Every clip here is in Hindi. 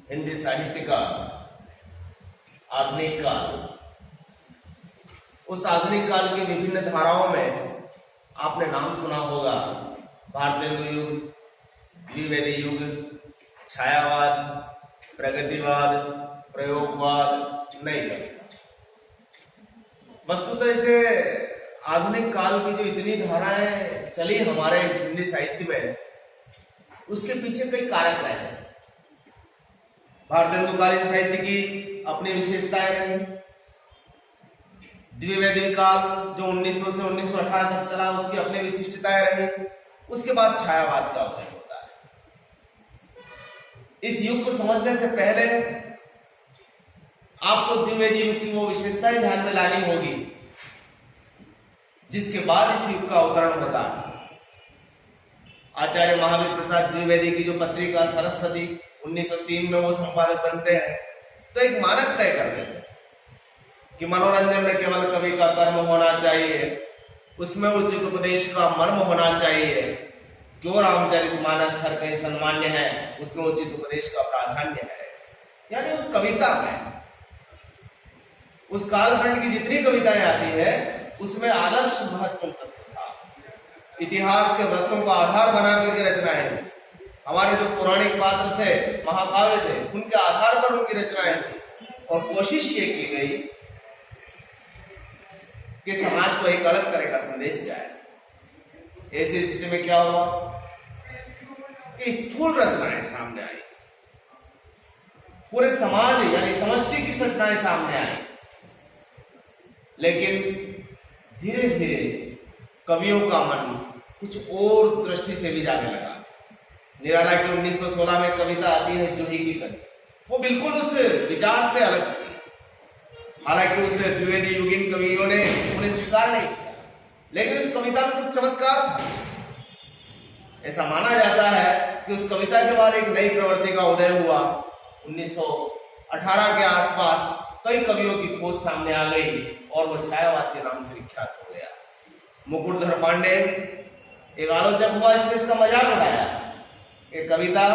हिंदी साहित्य का आधुनिक काल, उस आधुनिक काल की विभिन्न धाराओं में आपने नाम सुना होगा। भारतेंदु युग, द्विवेदी युग, छायावाद, प्रगतिवाद, प्रयोगवाद, नई कविता। वस्तुतः इसे आधुनिक काल की जो इतनी धाराएं चली हमारे हिंदी साहित्य में, उसके पीछे कई कारक रहे हैं। भारतेंदुकालीन साहित्य की अपनी विशेषताएं रही। द्विवेदी काल जो 1900 से 1918 तक चला, उसकी अपनी विशिष्टताएं रही। उसके बाद छायावाद का उदय होता है। इस युग को समझने से पहले आपको द्विवेदी युग की वो विशेषताएं ध्यान में लानी होगी, जिसके बाद इस युग का अवतरण होता है। आचार्य महावीर प्रसाद द्विवेदी की जो पत्रिका सरस्वती 1903 में वो संपादक बनते हैं, तो एक मानक तय कर देते हैं कि मनोरंजन में केवल कवि का कर्म होना चाहिए, उसमें उचित उपदेश का मर्म होना चाहिए। क्यों रामचरितमानस हर कहीं सम्मान्य है, उसमें उचित उपदेश का प्राधान्य है। यानी उस कविता में, उस कालखंड की जितनी कविताएं आती है, उसमें आदर्श महत्व तत्व था। इतिहास के महत्वों का आधार बना करके रचनाएं, हमारे जो पौराणिक पात्र थे, महाकाव्य थे, उनके आधार पर उनकी रचनाएं थी। और कोशिश ये की गई कि समाज को एक अलग तरह का संदेश जाए। ऐसी स्थिति में क्या हुआ कि स्थूल रचनाएं सामने आई, पूरे समाज यानी समष्टि की रचनाएं सामने आई। लेकिन धीरे धीरे कवियों का मन कुछ और दृष्टि से भी जाने लगा। निराला की 1916 में कविता आती है जूही की कवि, वो बिल्कुल उस विचार से अलग थी। हालांकि उस द्विवेदी युगीन कवियों ने उन्हें स्वीकार नहीं किया, लेकिन उस कविता में कुछ चमत्कार था। ऐसा माना जाता है कि उस कविता के बाद एक नई प्रवृत्ति का उदय हुआ। 1918 के आसपास कई कवियों की खोज सामने आ गई और वो छायावाद के नाम से विख्यात हो गया। मुकुटधर पांडे एक आलोचक हुआ, इसने इसका मजाक उड़ाया। एक कविता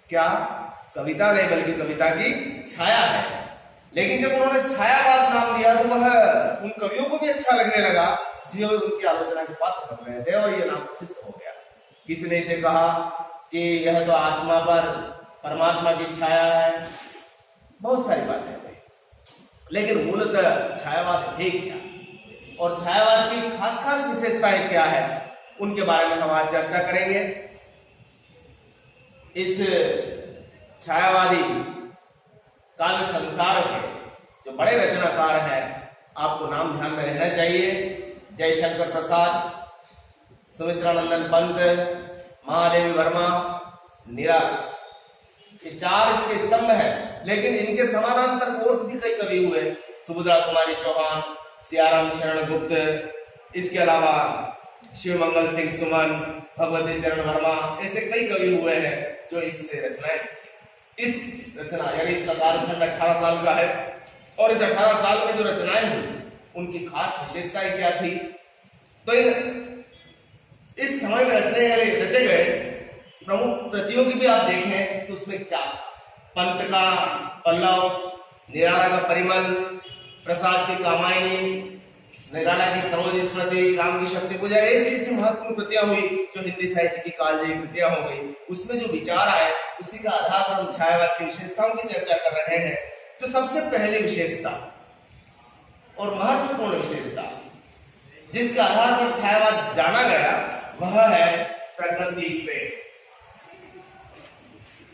क्या, कविता नहीं बल्कि कविता की छाया है। लेकिन जब उन्होंने छायावाद नाम दिया तो वह उन कवियों को भी अच्छा लगने लगा जो उनकी आलोचना के पात्र बन रहे थे, और यह नाम प्रसिद्ध हो गया। किसी ने इसे कहा कि यह तो आत्मा पर परमात्मा की छाया है, बहुत सारी बातें हुई। लेकिन मूलतः छायावाद है क्या, और छायावाद की खास खास विशेषताएं क्या है, उनके बारे में हम आज चर्चा करेंगे। इस छायावादी काव्य संसार के जो बड़े रचनाकार हैं, आपको नाम ध्यान में रहना चाहिए। जयशंकर प्रसाद, सुमित्रानंदन पंत, महादेवी वर्मा, निराला, ये चार इसके स्तंभ हैं। लेकिन इनके समानांतर और भी कई कवि हुए। सुभद्रा कुमारी चौहान, सियाराम शरण गुप्त, इसके अलावा शिव मंगल सिंह सुमन, भगवती चरण वर्मा, ऐसे कई कवि हुए हैं जो इससे रचनाएं, इस रचना यानी इसका कालखंड 18 साल का है। और इस 18 साल में जो रचनाएं हुई, उनकी खास विशेषताएं क्या थी। तो इस समय में रचे गए प्रमुख कृतियों की भी आप देखें तो उसमें क्या, पंत का पल्लव, निराला का परिमल, प्रसाद की कामायनी, निराला की सरोज स्मृति, राम की शक्ति पूजा, ऐसी महत्वपूर्ण कृतियां हुई जो हिंदी साहित्य की कालजयी कृतियां हो गई। उसमें जो विचार आए, उसी का आधार पर हम छायावाद की विशेषताओं की चर्चा कर रहे हैं। जो सबसे पहली विशेषता और महत्वपूर्ण विशेषता जिसके आधार पर छायावाद जाना गया, वह है प्रकृति प्रेम।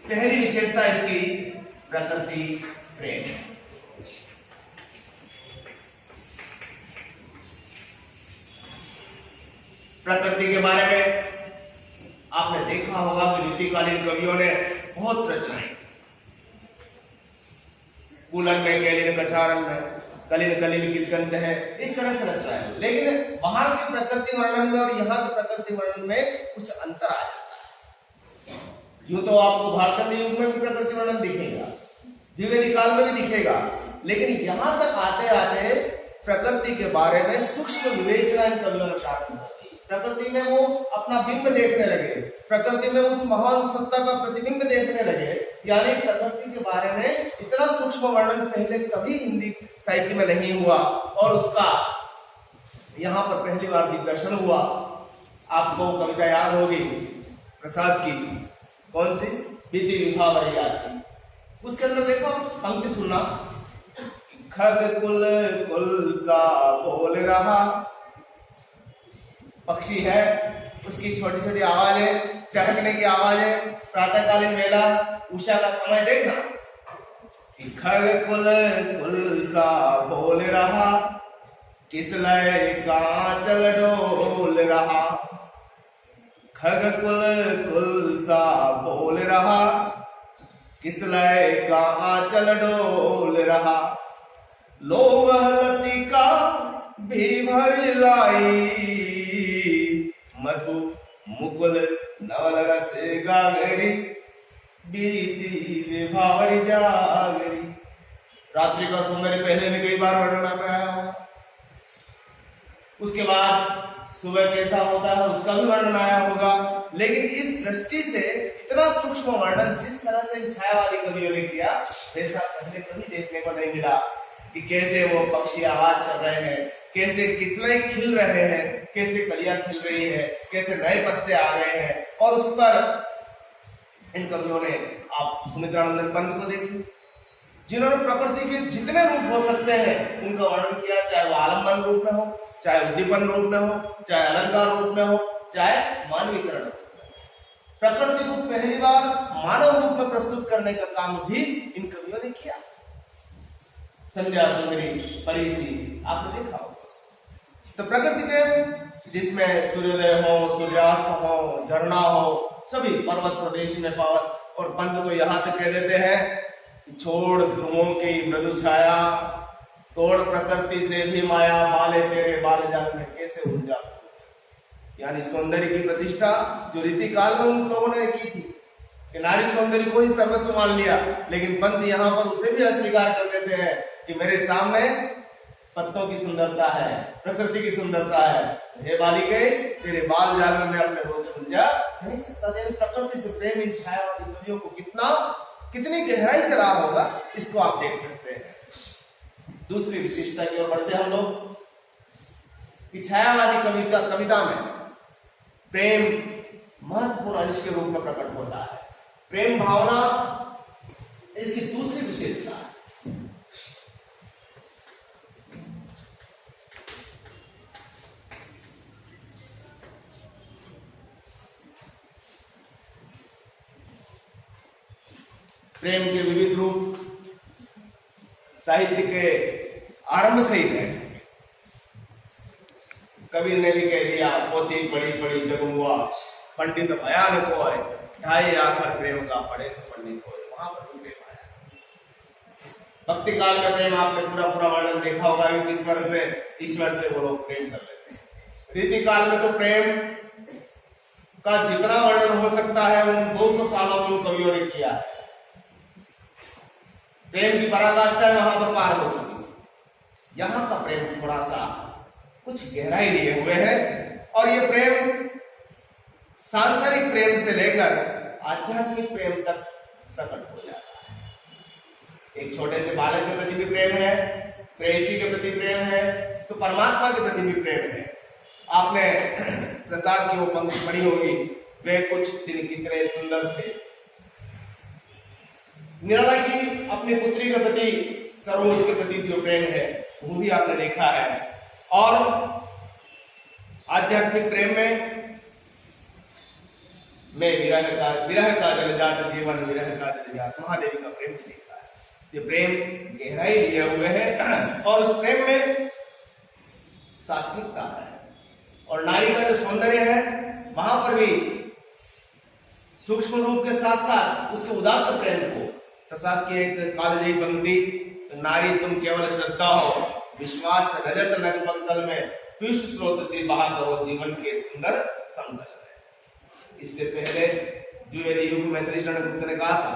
पहली विशेषता इसकी प्रकृति प्रेम। प्रकृति के बारे में आपने देखा होगा कि ऋतुकालीन कवियों ने बहुत रचनाएं, कूलन में, कैलिन कछारन में, कलिन कलिन किलकंठ है, इस तरह से रचनाएं। लेकिन वहां के प्रकृति वर्णन में और यहाँ के प्रकृति वर्णन में कुछ अंतर आ जाता है। यूं तो आपको भारतेंदु युग में भी प्रकृति वर्णन दिखेगा, द्विवेदी काल में भी दिखेगा, लेकिन यहां तक आते आते प्रकृति के बारे में सूक्ष्म विवेचना इन कवियों ने प्रारंभ कर दी। प्रकृति में वो अपना बिंब देखने लगे, प्रकृति में उस महान सत्ता का प्रतिबिंब देखने लगे। यानी प्रकृति के बारे में इतना सूक्ष्म वर्णन पहले कभी हिंदी साहित्य में नहीं हुआ और उसका यहाँ पर पहली बार दिग्दर्शन हुआ। आपको कविता याद होगी प्रसाद की, कौन सी? बीती विभावरी याद की। उसके अंदर देखो पंक्ति सुनना, खग कुल कुल सा बोल रहा, पक्षी है उसकी छोटी छोटी आवाजें, चहकने की आवाजें, प्रातःकालीन मेला, उषा का समय देखना। खग कुल कुल सा बोल रहा, किस लय का चल डोल रहा। खग कुल कुल सा बोल रहा, किस लय का चल डोल रहा। लोवहलती का भी भर लाई, मधु मुकुल नवल रस गागरी, बीती विभावरी जागरी। रात्रि का सौंदर्य पहले भी कई बार वर्णन में आया होगा। उसके बाद सुबह कैसा होता है उसका भी वर्णन आया होगा, लेकिन इस दृष्टि से इतना सूक्ष्म वर्णन जिस तरह से छायावादी कवियों ने किया वैसा पहले कभी देखने को नहीं मिला। कि कैसे वो पक्षी आवाज कर रहे हैं, कैसे किसलें खिल रहे हैं, कैसे कलियां खिल रही है, कैसे नए पत्ते आ गए हैं। और उस पर इन कवियों ने, आप सुमित्रानंदन पंत को देखिए जिन्होंने प्रकृति के जितने रूप हो सकते हैं उनका वर्णन किया, चाहे वो आलम्बन रूप में हो, चाहे उद्दीपन रूप में हो, चाहे अलंकार रूप में हो, चाहे मानवीकरण रूप में। प्रकृति को पहली बार मानव रूप में प्रस्तुत करने का काम भी इन कवियों ने किया। संध्या सुंदरी परिसी आपने देखा होगा। तो प्रकृति के जिसमें सूर्योदय हो, सूर्यास्त हो, झरना हो, सभी पर्वत प्रदेश में पावस। और पंत तो यहां तक कह देते हैं, छोड़ ध्रुवों की मृदु छाया, तोड़ प्रकृति से भी माया, बाले तेरे बाल जाल में कैसे उलझा। यानी सौंदर्य की प्रतिष्ठा जो रीतिकाल में उन लोगों ने की थी कि नारी सौंदर्य को ही सर्वस्व मान लिया, लेकिन पंत यहाँ पर उसे भी अस्वीकार कर देते हैं कि मेरे सामने पत्तों की सुंदरता है, प्रकृति की सुंदरता है, हे बालिके तेरे बाल जाल में मैं अपने रोज उलझा नहीं सकता। प्रकृति से प्रेम इन छायावादी कवियों को कितनी गहराई से रहा होगा, इसको आप देख सकते हैं। दूसरी विशिष्टता की ओर बढ़ते हम लोग कि छायावादी कविता में प्रेम महत्वपूर्ण अंश के रूप में प्रकट होता है। प्रेम भावना इसकी दूसरी विशेषता है। प्रेम के विविध रूप साहित्य के आरंभ से ही है। कबीर ने भी कह दिया, पोती बड़ी बड़ी जगमुआ, पंडित भयानक होय, ढाई आखर प्रेम का पड़े से पंडित होय। वहां पर प्रेम आया। भक्ति काल में प्रेम आपने पूरा वर्णन देखा होगा कि ईश्वर से वो लोग प्रेम कर लेते हैं। रीति काल में तो प्रेम का जितना वर्णन हो सकता है उन 200 सालों में उन कवियों ने किया है। प्रेम की पराकाष्ठा वहां पर पार हो चुकी। यहां का प्रेम थोड़ा सा कुछ गहराई लिए हुए है और ये प्रेम सांसारिक प्रेम से लेकर आध्यात्मिक प्रेम तक प्रकट हो जाता है। एक छोटे से बालक के प्रति भी प्रेम है, प्रेयसी के प्रति प्रेम है, तो परमात्मा के प्रति भी प्रेम है। आपने प्रसाद की वो पंक्ति पढ़ी होगी, वे कुछ दिन कितने सुंदर थे। निराला की अपनी पुत्री के प्रति, सरोज के प्रति जो प्रेम है वो भी आपने देखा है। और आध्यात्मिक प्रेम में मैं विरह का जलजात जीवन, विरह का जलजात महादेवी का प्रेम भी देखा है। ये प्रेम गहराई लिए हुए है और उस प्रेम में सात्विकता है और नारी का जो सौंदर्य है वहां पर भी सूक्ष्म रूप के साथ साथ उसके उदात्त प्रेम को। प्रसाद की एक कालजयी पंक्ति, नारी तुम केवल श्रद्धा हो, विश्वास रजत नग पंकल में, पीयूष स्रोत से बहा करो जीवन के सुंदर संकल में। इससे पहले द्विवेदी युग में कृष्णगुप्त ने कहा था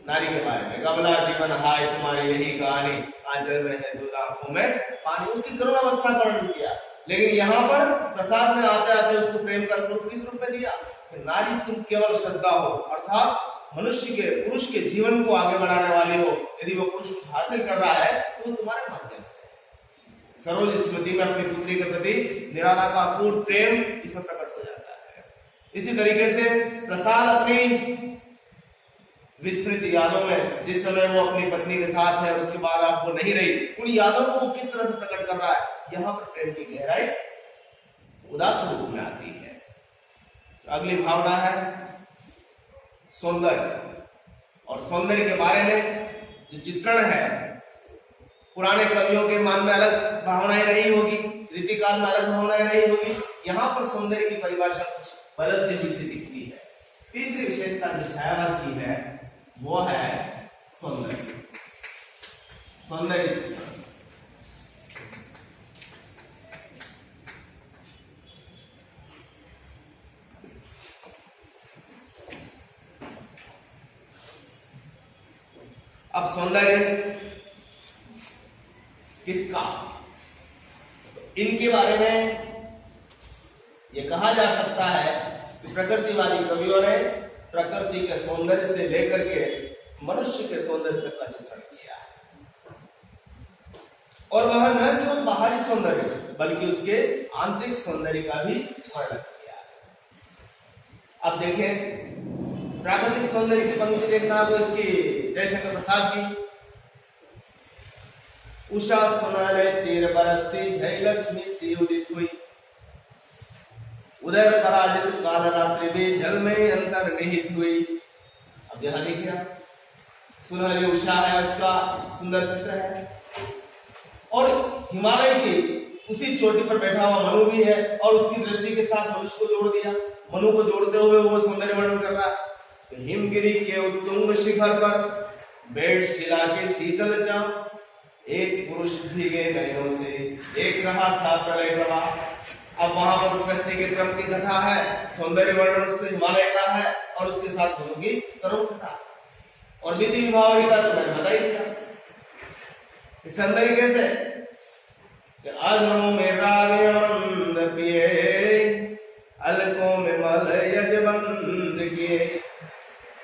नारी के बारे में, गमला जीवन हाय तुम्हारी यही कहानी, आंचल में है दूध आंखों में पानी। उसकी करुणावस्था का वर्णन किया, लेकिन यहाँ पर प्रसाद ने आते आते उसको प्रेम का स्वरूप किस रूप में दिया कि नारी तुम केवल श्रद्धा हो, अर्थात मनुष्य के पुरुष के जीवन को आगे बढ़ाने वाले हो। यदि वो पुरुष कुछ हासिल कर रहा है तो वो तुम्हारे माध्यम से। सरोज स्मृति में अपनी पुत्री के प्रति निराला का अपूर्व प्रेम इसमें प्रकट हो जाता है। इसी तरीके से प्रसाद अपनी विस्मृत यादों में, जिस समय वो अपनी पत्नी के साथ है, उसके बाद आपको नहीं रही, उन यादों को वो किस तरह से प्रकट कर रहा है, यहां पर प्रेम की गहराई उदात्त रूप में आती है। तो अगली भावना है सौंदर्य। और सौंदर्य के बारे में जो चित्रण है, पुराने कवियों के मन में अलग भावनाएं रही होगी, रीतिकाल में अलग भावनाएं रही होगी, यहाँ पर सौंदर्य की परिभाषा कुछ बदलती हुई सी दिखती है। तीसरी विशेषता जो छायावाद की है वो है सौंदर्य, सौंदर्य चित्रण। अब सौंदर्य किसका, इनके बारे में यह कहा जा सकता है कि प्रकृतिवादी कवियों ने प्रकृति के सौंदर्य से लेकर के मनुष्य के सौंदर्य तक का चित्रण किया है। और वह न केवल बाहरी सौंदर्य बल्कि उसके आंतरिक सौंदर्य का भी वर्णन किया है। अब देखें प्राकृतिक सौंदर्य की पंक्ति देखना तो इसकी जयशंकर प्रसाद की, उषा सुनहरे तीर बरसती जय लक्ष्मी सी उदित हुई, उदय पराजित काल रात्रि में जल में अंतर निहित हुई। अब यहां देखिए सुनहरी उषा है, उसका सुंदर चित्र है, और हिमालय की उसी चोटी पर बैठा हुआ मनु भी है, और उसकी दृष्टि के साथ मनुष्य को जोड़ दिया। मनु को जोड़ते हुए वो सौंदर्य वर्णन कर रहा है। तो हिमगिरी के उत्तुंग शिखर पर बैठ शिला के शीतल जाम, एक पुरुष भीगे नयनों से एक रहा था प्रलय प्रवाह। अब वहां पर सृष्टि के क्रम की कथा है, सौंदर्य वर्णन उससे हिमालय का है, और उसके साथ होगी तरुण कथा और विधि विभावरी का तो मैंने बता ही दिया। इस सौंदर्य कैसे कि अधरों में राग आनंद पिए, अलकों में मल यजबंद किए,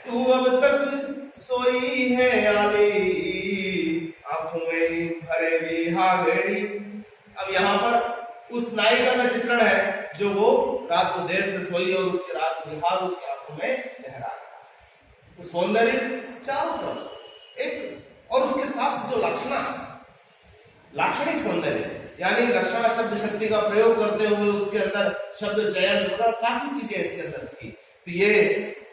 तू अब तक सोई है आली, आंखों में भरे विहागरी। अब यहाँ पर उस नायिका का चित्रण है जो वो रात को देर से सोई और उसके रात विहाग उसकी आंखों में लहरा रहा है। तो सौंदर्य चारों तरफ से एक, और उसके साथ जो लक्षणा, लाक्षणिक सौंदर्य यानी लक्षणा शब्द शक्ति का प्रयोग करते हुए उसके अंदर शब्द चयन वगैरह काफी चीजें इसके अंदर थी। तो ये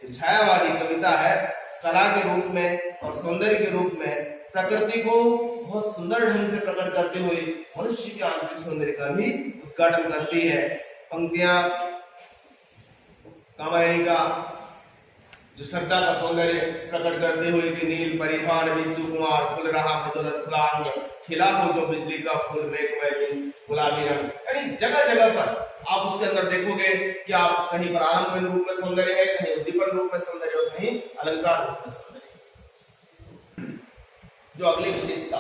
जो छायावादी कविता है, कला के रूप में और सौंदर्य के रूप में प्रकृति को बहुत सुंदर ढंग से प्रकट करते हुए मनुष्य के आंतरिक सौंदर्य का भी उद्घाटन करती है। पंक्तियां कामयनी का जो श्रद्धा का सौंदर्य प्रकट करते हुए कि नील परिधान विश्व कुमार, खुल रहा बदौलत खुला अंग, खिला हो जो बिजली का फूल मेघ गुलाबी रंग। यानी जगह जगह पर आप उसके अंदर देखोगे कि आप कहीं पर आलम्बन रूप में सौंदर्य है, कहीं उद्दीपन रूप में सौंदर्य और कहीं अलंकार रूप में सौंदर्य। जो अगली विशेषता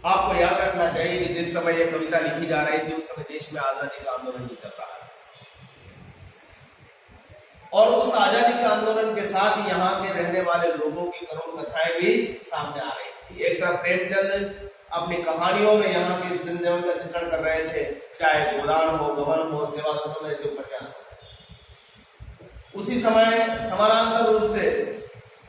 आपको याद रखना चाहिए कि जिस समय यह कविता लिखी जा रही थी उस समय देश में आजादी का आंदोलन भी चल रहा है, और उस आजादी के आंदोलन के साथ ही यहाँ के रहने वाले लोगों की करुण कथाएं भी सामने आ रही थी। एक तरफ प्रेमचंद अपनी कहानियों में यहाँ के जनजीवन का चित्रण कर रहे थे, चाहे गोदान हो, गमन हो, सेवा सदन ऐसे उपन्यास। उसी समय समानांतर रूप से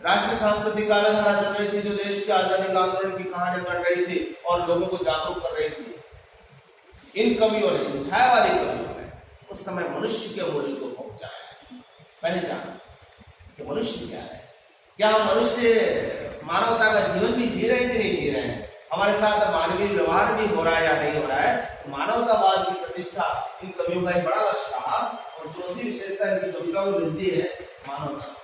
राष्ट्रीय सांस्कृतिक काव्यधारा चल रही थी जो देश के आजादी का आंदोलन की कहानी कर रही थी और लोगों को जागरूक कर रही थी। इन कवियों ने, छायावादी कवियों ने उस समय मनुष्य के मूल्य को पहुंचाया, पहचान कि मनुष्य क्या है, क्या हम मनुष्य मानवता का जीवन भी जी रहे हैं कि नहीं जी रहे हैं, हमारे साथ मानवीय व्यवहार भी हो रहा है या नहीं हो रहा है। मानवतावाद की प्रतिष्ठा इन कवियों का एक बड़ा लक्ष्य रहा, और चौथी विशेषता इनकी कविता में मिलती है मानवता।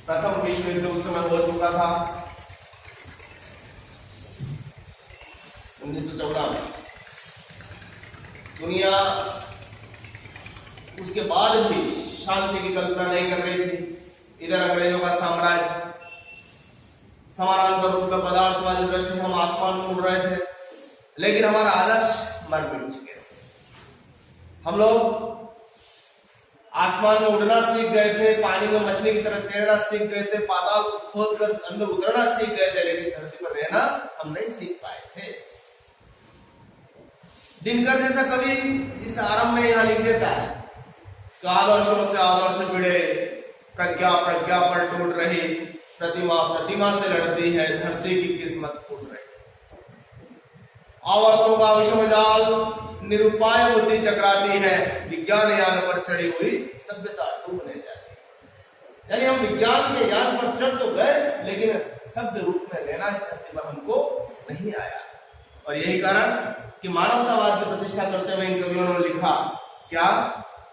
प्रथम विश्व युद्ध उस समय हो चुका था 1914 में। दुनिया उसके बाद भी शांति की कल्पना नहीं कर रही थी। इधर अंग्रेजों का साम्राज्य, समानांतर रूप में पदार्थवादी दृष्टि हम आसमान में उड़ रहे थे, लेकिन हमारा आदर्श मर मिट चुके। हम लोग आसमान में उड़ना सीख गए थे, पानी में मछली की तरह तैरना सीख गए थे, पाताल को खोद कर अंदर उतरना सीख गए थे, लेकिन धरती पर रहना हम नहीं सीख पाए थे। दिनकर जैसा कवि इस आरंभ में यहां लिख देता है कि आदर्शों से आदर्श भिड़े, प्रज्ञा प्रज्ञा पर टूट रही, प्रतिमा प्रतिमा से लड़ती है, धरती की किस्मत फूट रही। आवर्तों का विषम जाल निरुपाय बुद्धि चकराती है, विज्ञान यान पर चढ़ी हुई सभ्यता डूबने जाती है। यानी हम विज्ञान के यान पर चढ़ तो गए, लेकिन सभ्य रूप में रहना इस धरती पर हमको नहीं आया। और यही कारण कि मानवतावाद की प्रतिष्ठा करते हुए इन कवियों ने लिखा क्या,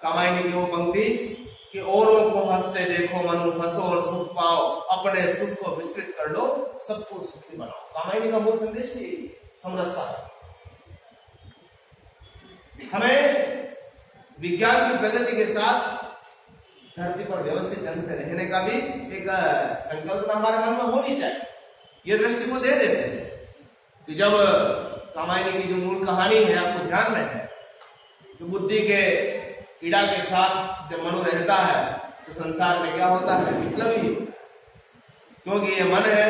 कामायनी की वो पंक्ति कि औरों को हंसते देखो मनु, हंसो और सुख पाओ, अपने सुख को विस्तृत कर लो, सबको सुखी बनाओ। कामायनी का मूल संदेश भी समरसता है। हमें विज्ञान की प्रगति के साथ धरती पर व्यवस्थित ढंग से रहने का भी एक संकल्पना हमारे मन में होनी चाहिए। ये दृष्टि को दे देते हैं कि जब कामायनी की जो मूल कहानी है, आपको ध्यान में है कि बुद्धि के पीड़ा के साथ जब मनु रहता है तो संसार में क्या होता है, विप्लवी, क्योंकि ये मन है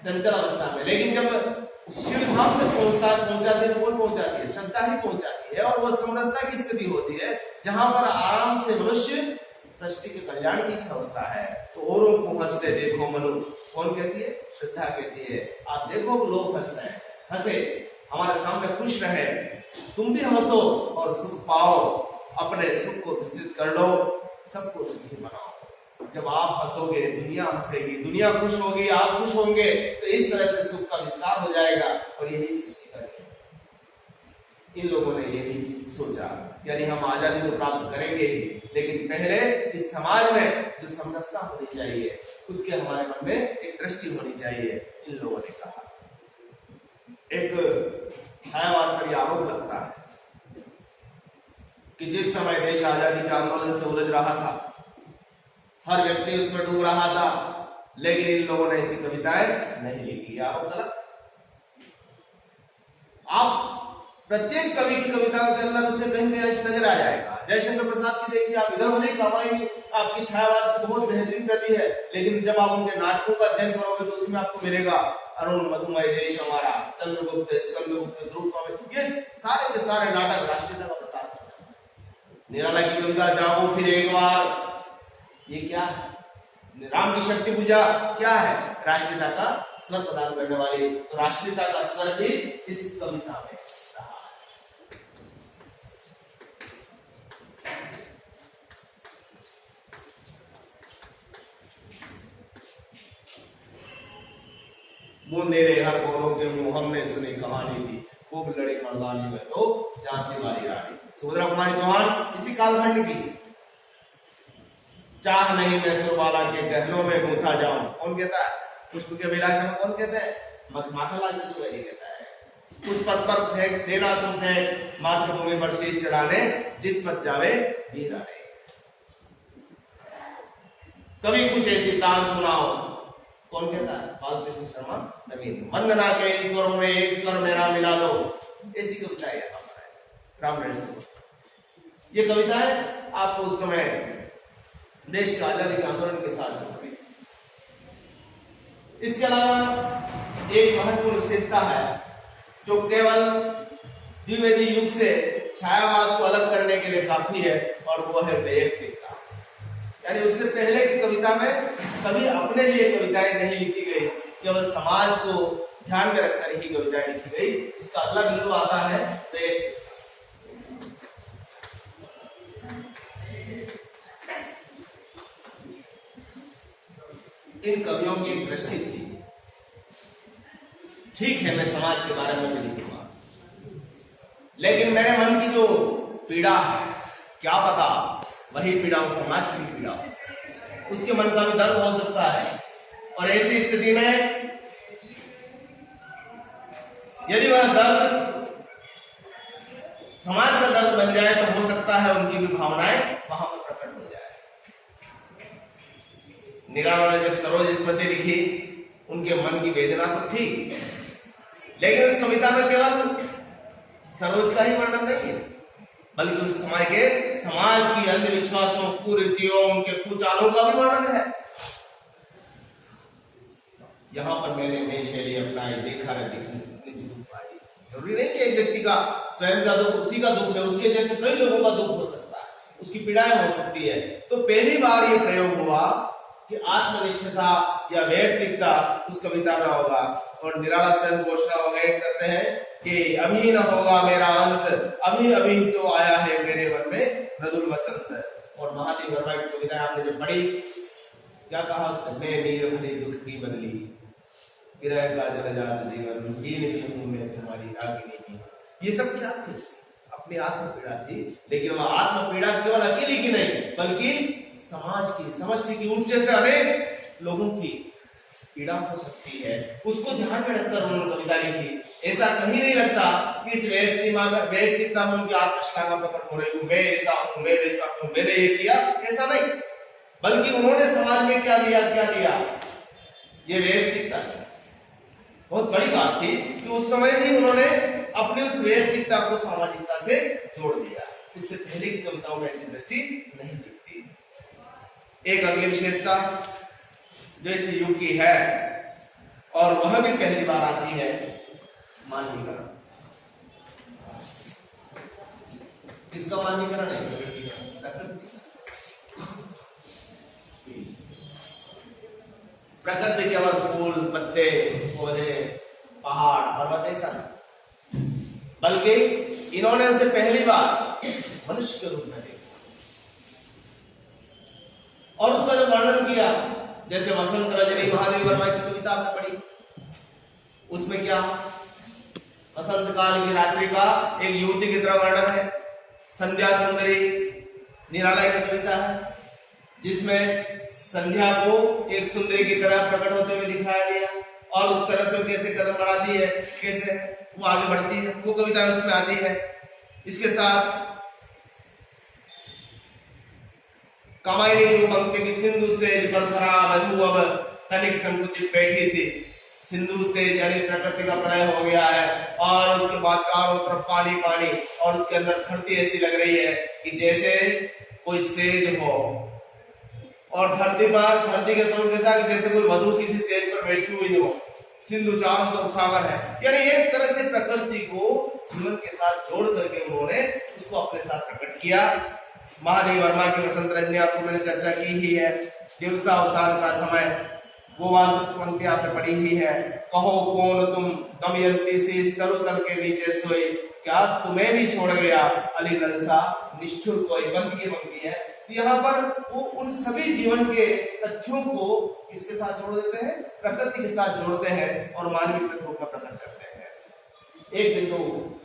चंचल अवस्था में। लेकिन जब शिव धाम तक पहुंचाती है तो कौन पहुंचाती है, श्रद्धा ही पहुंचाती है। और वो समरसता की स्थिति होती है जहां पर आराम से मनुष्य सृष्टि के कल्याण की अवस्था है। तो औरों को हंसते देखो मनु, कौन कहती है, श्रद्धा कहती है। आप देखो लोग हंस रहे हैं, हंसे, हमारे सामने खुश रहे, तुम भी हंसो और सुख पाओ, अपने सुख को विस्तृत कर लो, सबको सुखी बनाओ। जब आप हंसोगे दुनिया हंसेगी, दुनिया खुश होगी, आप खुश होंगे, तो इस तरह से सुख का विस्तार हो जाएगा। और यही सृष्टि करेंगे। इन लोगों ने ये भी सोचा, यानी हम आजादी तो प्राप्त करेंगे ही, लेकिन पहले इस समाज में जो समरसता होनी चाहिए उसके हमारे मन में एक दृष्टि होनी चाहिए। इन लोगों ने कहा, एक छायावाद पर आरोप लगता है कि जिस समय देश आजादी के आंदोलन से उलझ रहा था, हर व्यक्ति उसमें डूब रहा था, लेकिन इन लोगों ने ऐसी कविताएं नहीं लिखी। आरोप गलत। आप प्रत्येक कवि की कविता के अंदर उसे कहीं ना कहीं नजर आ जाएगा। जयशंकर प्रसाद की देखिए आप, इधर भले कामायनी आपकी छायावाद की बहुत बेहतरीन कृति है, लेकिन जब आप उनके नाटकों का अध्ययन करोगे तो उसमें आपको मिलेगा अरुण मधुमय देश हमारा, चंद्रगुप्त, स्कंदगुप्त, ध्रुव स्वामी, ये सारे के सारे नाटक राष्ट्रीयता का प्रसार करते हैं। निराला की कविता जाओ फिर एक बार, ये क्या है, राम की शक्ति पूजा क्या है, राष्ट्रीयता का स्वर प्रदान करने वाली। तो राष्ट्रीयता का स्वर भी इस कविता में रहा है। बूंदे रे हर कोनों के मुंह, हमने सुनी कहानी थी, खूब लड़ी मर्दानी में तो झांसी वाली रानी। सुभद्रा कुमारी चौहान इसी कालखंड की। चाह नहीं मैं सुरबाला के गहनों में गूंथा जाऊं, कौन कहता है, पुष्प के विलास में कौन कहते हैं, माखनलाल चतुर्वेदी कहता है। उस पद पर फेंक देना तुम फेंक, मातृभूमि पर शीश चढ़ाने, जिस पद जावे वीर आने। कभी कुछ ऐसी तान सुनाओ, कौन कहता है, बालकृष्ण शर्मा नवीन। वंदना के इन स्वरों में एक स्वर मेरा मिला दो, ऐसी कविता है राम नरेश। ये कविताएं आपको उस समय देश का आजादी के आंदोलन के साथ जुड़ी। इसके अलावा एक महत्वपूर्ण विशेषता है जो केवल द्विवेदी युग से छायावाद को अलग करने के लिए काफी है, और वो है वैयक्तिकता। यानी उससे पहले की कविता में कभी अपने लिए कविताएं नहीं लिखी गई, केवल समाज को ध्यान में रखकर ही कविताएं लिखी गई। इसका अगला बिंदु आता है वैयक्तिकता। इन कवियों की एक दृष्टि थी, ठीक है मैं समाज के बारे में भी लिखूंगा, लेकिन मेरे मन की जो पीड़ा है, क्या पता वही पीड़ा उस समाज की पीड़ा हो, उसके मन का भी दर्द हो सकता है। और ऐसी स्थिति में यदि वह दर्द समाज का दर्द बन जाए तो हो सकता है उनकी भी भावनाएं वहां पर प्रकट हो जाए। निराला ने जब सरोज स्मृति लिखी, उनके मन की वेदना तो थी, लेकिन उस कविता में केवल सरोज का ही वर्णन नहीं है, बल्कि उस समय के समाज की अंधविश्वासों, कुरीतियों, उनके कुचालों का भी वर्णन है। यहां पर मैंने नई शैली अपनाई, देखा है, निज दुख पाई। जरूरी नहीं कि एक व्यक्ति का स्वयं का दुख उसी का दुख है, उसके जैसे कई लोगों का दुख हो सकता है, उसकी पीड़ाएं हो सकती है। तो पहली बार ये प्रयोग हुआ कि आत्मनिष्ठता या वैयक्तिकता उस कविता में होगा। और निराला स्वयं घोषणा करते हैं कि अभी न होगा मेरा अंत, अभी अभी तो आया है मेरे मन में मृदुल वसंत। और महादेव वर्मा की कविता आपने जब पढ़ी, क्या कहा उसने, मैं नीर भरी दुख की बदली, विरह का जलजात जीवन, बीन भी हूं मैं तुम्हारी रागिनी भी। ये सब क्या थी? अपनी आत्म पीड़ा थी, लेकिन वह आत्म पीड़ा केवल अकेली की नहीं, बल्कि समाज की, समष्टि की, उस जैसे अनेक लोगों की पीड़ा हो सकती है। उसको ध्यान में रखकर उन्होंने कविता लिखी। ऐसा कहीं नहीं लगता कि इस वैयक्तिकता में उनकी आत्मश्लाघा प्रकट हो रही हो, मैं ऐसा हूं, मैं वैसा हूं, मैंने ये किया, ऐसा नहीं, बल्कि उन्होंने समाज में क्या दिया, ये वैयक्तिकता बहुत बड़ी बात थी कि उस समय भी उन्होंने अपनी उस वैयक्तिकता को सामाजिकता से जोड़ दिया। इससे पहले की कविताओं में ऐसी दृष्टि नहीं दिखती। एक अगली विशेषता जो इस युग की है, और वह भी पहली बार आती है, मानवीकरण। किसका मानवीकरण है? प्रकृति केवल फूल, पत्ते, पौधे, पहाड़, पर्वत ऐसा नहीं, बल्कि इन्होंने उसे पहली बार मनुष्य के रूप में देखा और उसका जो वर्णन किया, जैसे वसंत रजनी महादेव वर्मा की कविता आपने पढ़ी, उसमें क्या वसंत काल की रात्रि का एक युवती की तरह वर्णन है। संध्या सुंदरी निराला की कविता है, जिसमें संध्या को एक सुंदरी की तरह प्रकट होते हुए दिखाया गया, और उस तरह से कैसे कदम बढ़ाती है, कैसे वो आगे बढ़ती है, वो कविता उसमें आती है। इसके साथ कामायनी पंक्ति की, सिंधु से बरधरा वधु अब तनिक संकुचित बैठी सी। सिंधु से यानी प्रकृति का प्रलय हो गया है, और उसके बाद चारों तरफ पानी पानी, और उसके अंदर धरती ऐसी लग रही है कि जैसे कोई सेज हो, और धरती के स्वरूप कैसा कि जैसे कोई वधु किसी सेज पर बैठी हुई हो। सिंधु चारों तरफ सागर है, यानी एक तरह से प्रकृति को जीवन के साथ जोड़ करके उन्होंने उसको अपने साथ प्रकट किया। महादेव वर्मा की वसंत रजनी आपको मैंने चर्चा की ही है। दिवसा अवसान का समय, वो पंक्ति आपने पढ़ी ही है। कहो कौन तुम दमयंती सी तरु तल के नीचे सोई, क्या तुम्हें भी छोड़ गया अली ललसा निष्ठुर कोई। बंद की पंक्ति है। यहाँ पर वो उन सभी जीवन के तथ्यों को किसके साथ जोड़ देते हैं? प्रकृति के साथ जोड़ते हैं और मानवीय के रूप में प्रकट करते हैं। एक बिंदु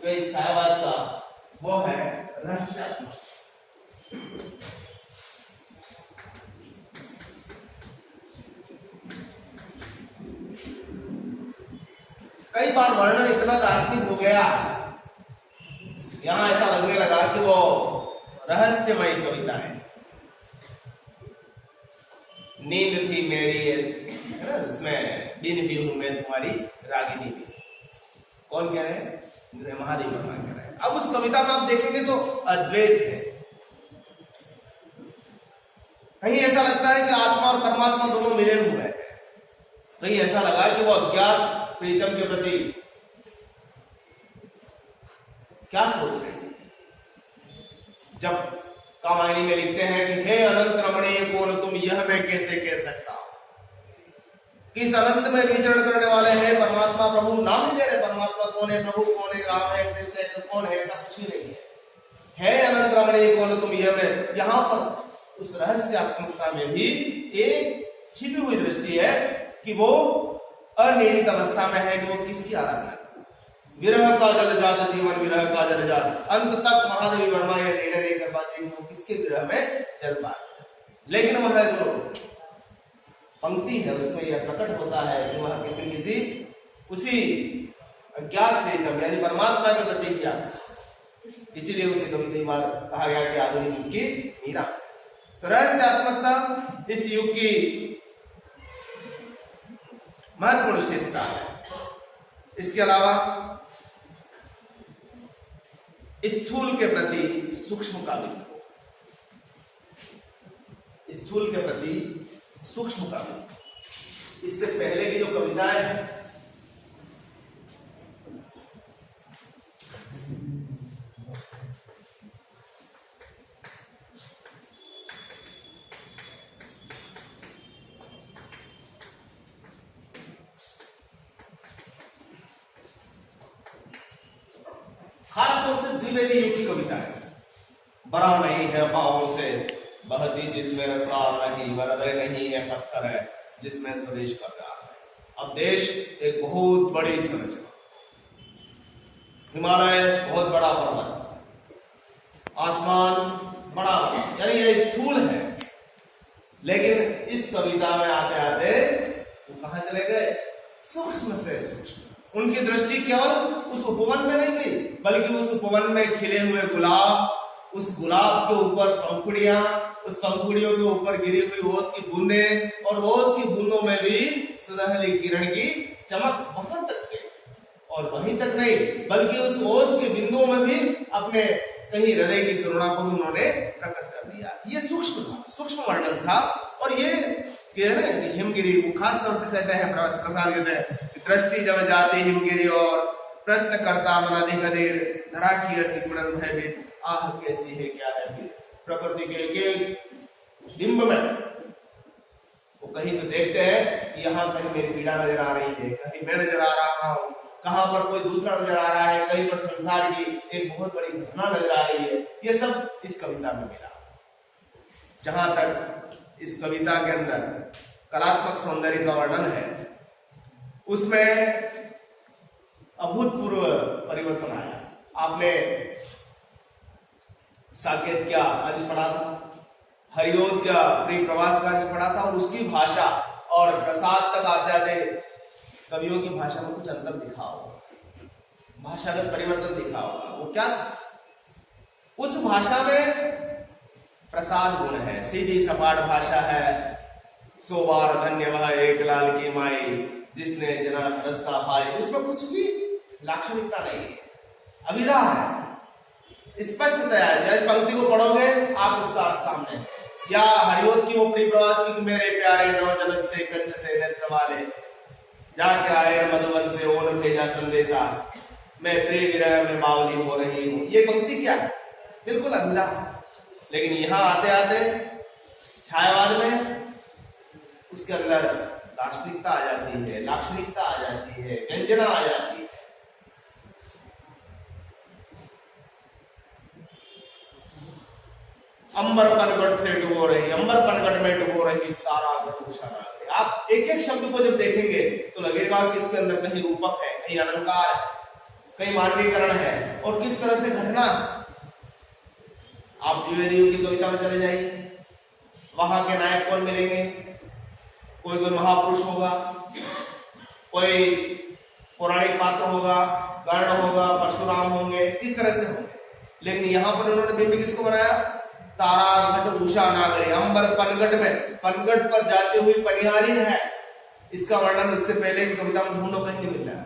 जो इस छायावाद का वो है रहस्यात्मक। कई बार वर्णन इतना दार्शनिक हो गया, यहां ऐसा लगने लगा कि वो रहस्यमयी कविता है। नींद थी मेरी है ना, उसमें दिन भी हूं मैं तुम्हारी रागिनी भी। कौन कह रहे हैं? महादेव वर्मा कह रहे हैं। अब उस कविता में आप देखेंगे तो अद्वैत है। कहीं ऐसा लगता है कि आत्मा और परमात्मा दोनों मिले हुए हैं, कहीं ऐसा लगा कि वो अज्ञात प्रीतम के प्रति क्या सोच रहे हैं। जब कामायनी में लिखते हैं कि हे अनंत रमणीय कौन तुम, यह मैं कैसे कह सकता हूं। इस अनंत में विचरण करने वाले हैं परमात्मा प्रभु, नाम नहीं दे रहे परमात्मा कौन है, प्रभु कौन है, राम है, कृष्ण है, कौन है, ऐसा कुछ ही नहीं है। अनंत रमणीय कौन तुम, यह मैं। यहां पर उस रहस्यात्मकता में भी एक छिपी हुई दृष्टि है कि वो अनिर्णित अवस्था में है कि वो किसकी आराधना है। विरह का जलजात जीवन, विरह का जलजात। अंत तक महादेवी वर्मा यह निर्णय नहीं कर पाती वो किसके विरह में चल पाए, लेकिन वह जो पंक्ति है उसमें यह प्रकट होता है कि वह किसी उसी अज्ञात प्रीतम यानी परमात्मा के प्रति किया। इसीलिए उसे कई बार कहा गया कि आधुनिक युग की मीरा। तो रहस्यात्मकता इस युग की महत्वपूर्ण विशेषता है। इसके अलावा स्थूल के प्रति सूक्ष्म काव्य, स्थूल के प्रति सूक्ष्म काव्य। इससे पहले की जो कविताएं हैं खासतौर से द्विवेदी युग की कविताएं, बड़ा नहीं है पाँव से बहती जिसमें रसार नहीं, वरदय नहीं है पत्थर है जिसमें स्वदेश का प्यार है। अब देश एक बहुत बड़ी संरचना, हिमालय बहुत बड़ा पर्वत, आसमान बड़ा, यानी ये स्थूल है। लेकिन इस कविता में आते आते वो कहां चले गए? सूक्ष्म से सूक्ष्म। उनकी दृष्टि केवल उस उपवन में नहीं गई, बल्कि उस उपवन में खिले हुए गुलाब, उस गुलाब के ऊपर पंखुड़ियां, उस पंखुड़ियों के ऊपर गिरी हुई ओस की बूंदें, और ओस की बूंदों में भी सुनहली किरण की चमक वहां तक गई। और वहीं तक नहीं, बल्कि उस ओस के बिंदुओं में भी अपने कहीं हृदय की करुणा को भी उन्होंने प्रकट कर दिया। ये सूक्ष्म था, सूक्ष्म वर्णन था। और ये हिमगिरी, वो खास तौर से कहते हैं, प्रसाद कहते हैं, दृष्टि जब जाती हिमगिरी और प्रश्न करता मन अधिक देर, धरा की सिमरन भयभीत, आह कैसी है क्या है फिर। प्रकृति के एक बिंब में वो कहीं तो देखते हैं कि यहाँ कहीं मेरी पीड़ा नजर आ रही है, कहीं मैं नजर आ रहा हूँ, कहां पर कोई दूसरा नजर आ रहा है, कहीं पर संसार की एक बहुत बड़ी घटना नजर आ रही है। ये सब इस कविता में मिला। जहां तक इस कविता के अंदर कलात्मक सौंदर्य का वर्णन है, उसमें अभूतपूर्व परिवर्तन आया। आपने साकेत क्या अंश पढ़ा था, हरिओद क्या प्रिय प्रवास का अंश पढ़ा था, और उसकी भाषा और प्रसाद तक आते आते कवियों की भाषा में कुछ अंतर दिखा होगा, भाषागत परिवर्तन दिखा होगा। वो क्या था? उस भाषा में प्रसाद गुण है, सीधी सपाट भाषा है। सो बार धन्य वह एक लाल की माई, जिसने जना रस्सा भाई। उसमें कुछ भी लाक्षणिकता नहीं है, अविरा है, स्पष्टतया है। इस पंक्ति को पढ़ोगे आप उसका अर्थ सामने है। या हरिओद की ऊपरी प्रवास की, मेरे प्यारे नवजनक से कंज से नेत्र वाले, जाके आए मधुबन से ओन भेजा संदेशा, मैं प्रिय विरह में बावली हो रही हूं। ये पंक्ति क्या है? बिल्कुल अधूरा। लेकिन यहां आते आते छायावाद में उसके अंदर दार्शनिकता आ जाती है, लाक्षणिकता आ जाती है, व्यंजना आ जाती है। अंबर पनघट से डुबो रही, अंबर पनघट में डुबो रही तारा घट। आप एक एक शब्द को जब देखेंगे तो लगेगा कि इसके अंदर कहीं रूपक है, कहीं अलंकार है, कहीं मानवीकरण है, और किस तरह से घटना। आप द्विवेदी युग की कविता में चले जाइए, वहां के नायक कौन मिलेंगे? कोई कोई महापुरुष होगा, कोई पौराणिक पात्र होगा, कर्ण होगा, परशुराम होंगे, इस तरह से होंगे। लेकिन यहां पर उन्होंने बिंब किसको बनाया? तारा घट उषा नागरी, अंबर पनघट में, पनघट पर जाते हुए पनिहारिन है। इसका वर्णन उससे पहले की कविता में ढूंढो, कहीं नहीं मिल रहा।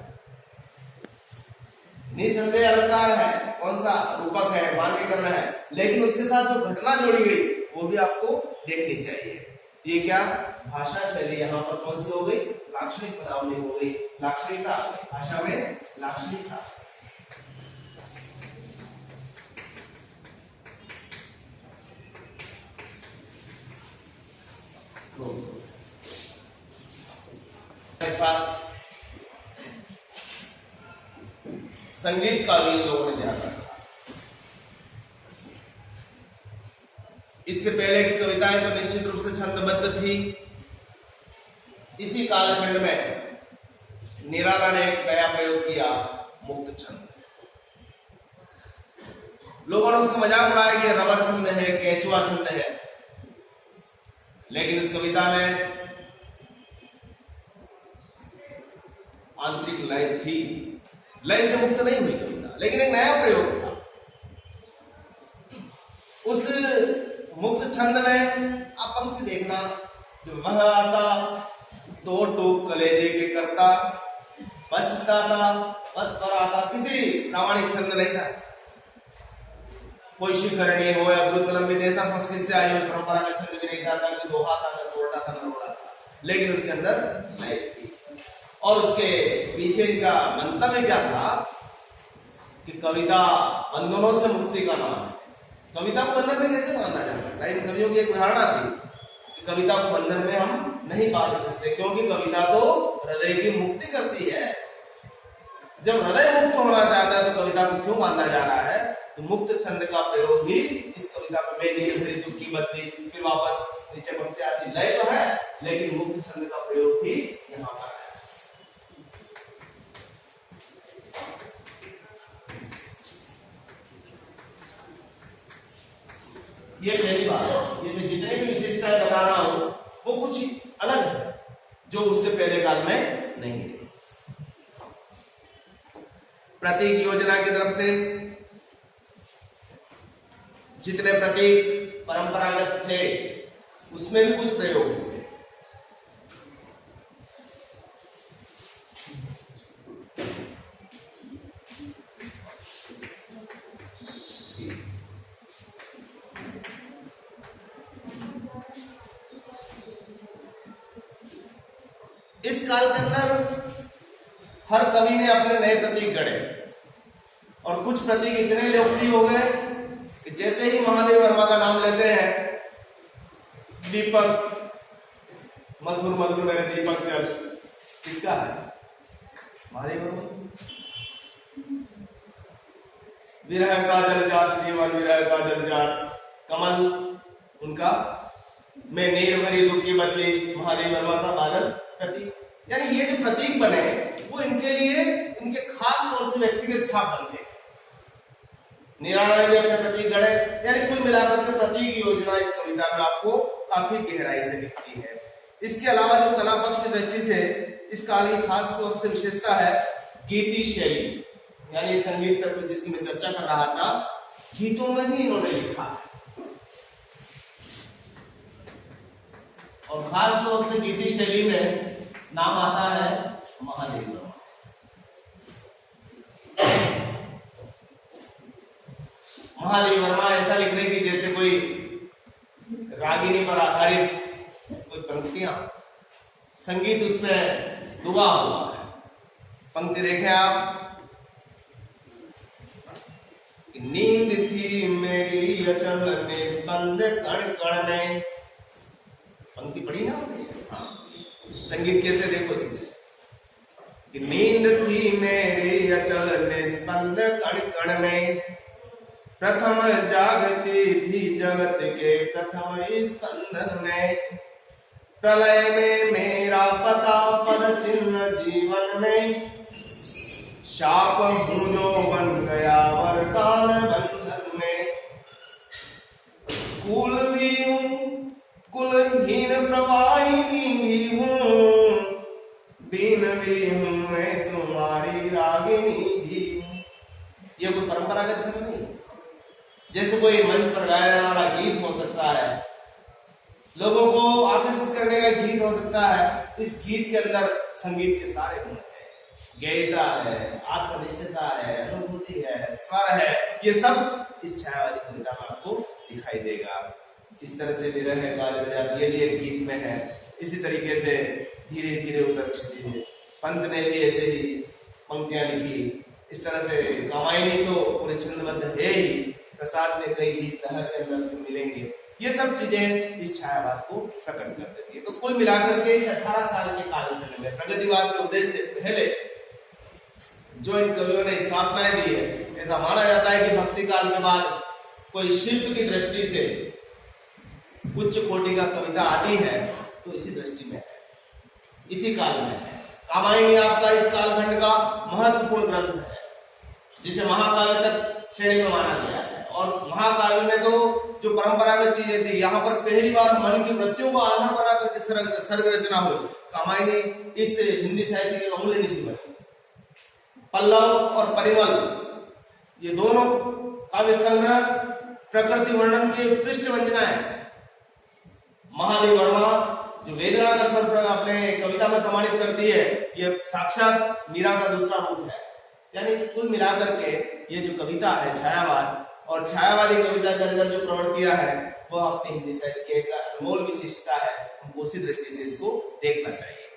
निसंदेह अलंकार है, कौन सा? रूपक है, मानवीकरण है। लेकिन उसके साथ जो घटना जोड़ी गई वो भी आपको देखनी चाहिए। ये क्या भाषा शैली यहां पर कौन सी हो गई? लाक्षणिक पदावली हो गई, लाक्षणिकता, भाषा में लाक्षणिकता। ऐसा संगीत का भी लोगों ने ध्यान रखा। इससे पहले की कविताएं तो निश्चित रूप से छंदबद्ध थी। इसी कालखंड में निराला ने एक नया प्रयोग किया, मुक्त छंद। लोगों ने उसका मजाक उड़ाया कि रबर छंद है, केंचुआ छंद है। लेकिन उस कविता में आंतरिक लय थी, लय से मुक्त नहीं हुई कविता, लेकिन एक नया प्रयोग था। उस मुक्त छंद में आप पंक्ति देखना, वह आता तो टूक कलेजे के करता, पछताता पद पर आता। किसी प्रामाणिक छंद नहीं था, कोई शिखरणी हो या द्रुतलंबित ऐसा संस्कृत से आई हुई परंपरा का छंद भी नहीं था कि दोहा था, न सोरठा था, न रोड़ा था, लेकिन उसके अंदर लाइफ थी। और उसके पीछे इनका मंतव्य क्या था कि कविता बंधनों से मुक्ति का नाम है। कविता को बंधन में कैसे बांधा जा सकता है? इन कवियों की एक धारणा थी कि कविता को बंधन में हम नहीं बांध सकते, क्योंकि कविता तो हृदय की मुक्ति करती है। जब हृदय मुक्त होना चाहता है तो कविता को क्यों बांधा जा रहा है? तो मुक्त छंद का प्रयोग भी इस कविता में बेनीर दुख की बत्ती, फिर वापस नीचे पंक्ति आती, लय तो है लेकिन मुक्त छंद का प्रयोग भी यहाँ पर है। ये पहली बात, ये मैं जितनी भी विशेषताएं बता रहा हूं वो कुछ अलग है जो उससे पहले काल में नहीं है। प्रतीक योजना की तरफ से जितने प्रतीक परंपरागत थे उसमें भी कुछ प्रयोग हुए। इस काल के अंदर हर कवि ने अपने नए प्रतीक गढ़े और कुछ प्रतीक इतने लोकप्रिय हो गए कि जैसे ही महादेव वर्मा का नाम लेते हैं, दीपक मधुर मधुर मेरे दीपक जल, किसका है? महादेव वर्मा। विरह का जल जात जीवन, विरह का जल जात कमल उनका, मैं नीर भरी दुख की बदली महादेव वर्मा का बादल प्रतीक। यानी ये जो प्रतीक बने वो इनके लिए इनके खास तौर से व्यक्तिगत छाप बनते हैं। निराला ने अपने प्रतीक गढ़े, यानी कुल मिलाकर के प्रतीक योजना इस कविता में आपको काफी गहराई से दिखती है। इसके अलावा जो कला पक्ष की दृष्टि से इस काल की खास तौर से विशेषता है गीति शैली, यानी संगीत तत्व जिसकी मैं चर्चा कर रहा था, गीतों में भी इन्होंने लिखा है। और खास तौर से गीति शैली में नाम आता है महादेव वर्मा। महादेव वर्मा ऐसा लिखने की जैसे कोई रागिनी पर आधारित कोई पंक्तियां, संगीत उसमें डूबा हुआ है। पंक्ति देखें आप, नींद थी मेरी अचल निस्पंद कण कण में, पंक्ति पढ़ी ना आपने? संगीत कैसे देखो कि नींद थी मेरी अचल निस्पंद कण कण में, प्रथम जागृति थी जगत के प्रथम स्पंदन में, प्रलय में मेरा पता पद चिन्ह जीवन में, शाप हूं जो बन गया वरदान बंधन में, कुल भी हूं कुलहीन प्रवाहिनी भी हूं, बीन भी हूं मैं तुम्हारी रागिनी भी हूं। यह कोई परंपरागत छंद नहीं, जैसे कोई मंच पर गाया वाला गीत हो सकता है, लोगों को आकर्षित करने का गीत हो सकता है, इस गीत के अंदर संगीत के सारे गुण है, गहता है, आत्मनिष्ठता है, अनुभूति है, स्वर है, ये सब इस छायावादी कविता में आपको दिखाई देगा। इस तरह से विरह का जल जात ये भी एक गीत में है। इसी तरीके से धीरे धीरे उतर चली, पंत ने भी ऐसे ही पंक्तियां लिखी। इस तरह से कामायनी तो पूरे छंदबद्ध है ही, प्रसाद ने कई गीत लहर के अंदर से मिलेंगे। ये सब चीजें इस छायावाद को प्रकट कर देती है। तो कुल मिलाकर के इस 18 साल के कालखंड में प्रगतिवाद के उदय से पहले जो इन कवियों ने स्थापनाएं दी है, ऐसा माना जाता है कि भक्ति काल के बाद कोई शिल्प की दृष्टि से उच्च कोटि का कविता आती है तो इसी दृष्टि में है, इसी काल में है। कामायनी आपका इस कालखंड का महत्वपूर्ण ग्रंथ है, जिसे महाकाव्य तक श्रेणी में माना गया है। और महाकाव्य में तो जो परंपरागत चीजें थी, यहाँ पर पहली बार मन की वृत्तियों को आधार बना करके सर्ग रचना हुई। कामायनी इस हिंदी साहित्य की अमूल्य निधि बनी। पल्लव और परिमल ये दोनों काव्य संग्रह प्रकृति वर्णन के उत्कृष्ट वंजना है। महादेव वर्मा जो वेदना का स्वर अपने कविता में प्रमाणित करती है, ये साक्षात मीरा का दूसरा रूप है। यानी कुल मिलाकर के ये जो कविता है छायावाद और छायावादी कविता के अंदर जो प्रवृत्तियां हैं वह अपने हिंदी साहित्य की एक अनमोल विशिष्टता है। हमको उसी दृष्टि से इसको देखना चाहिए।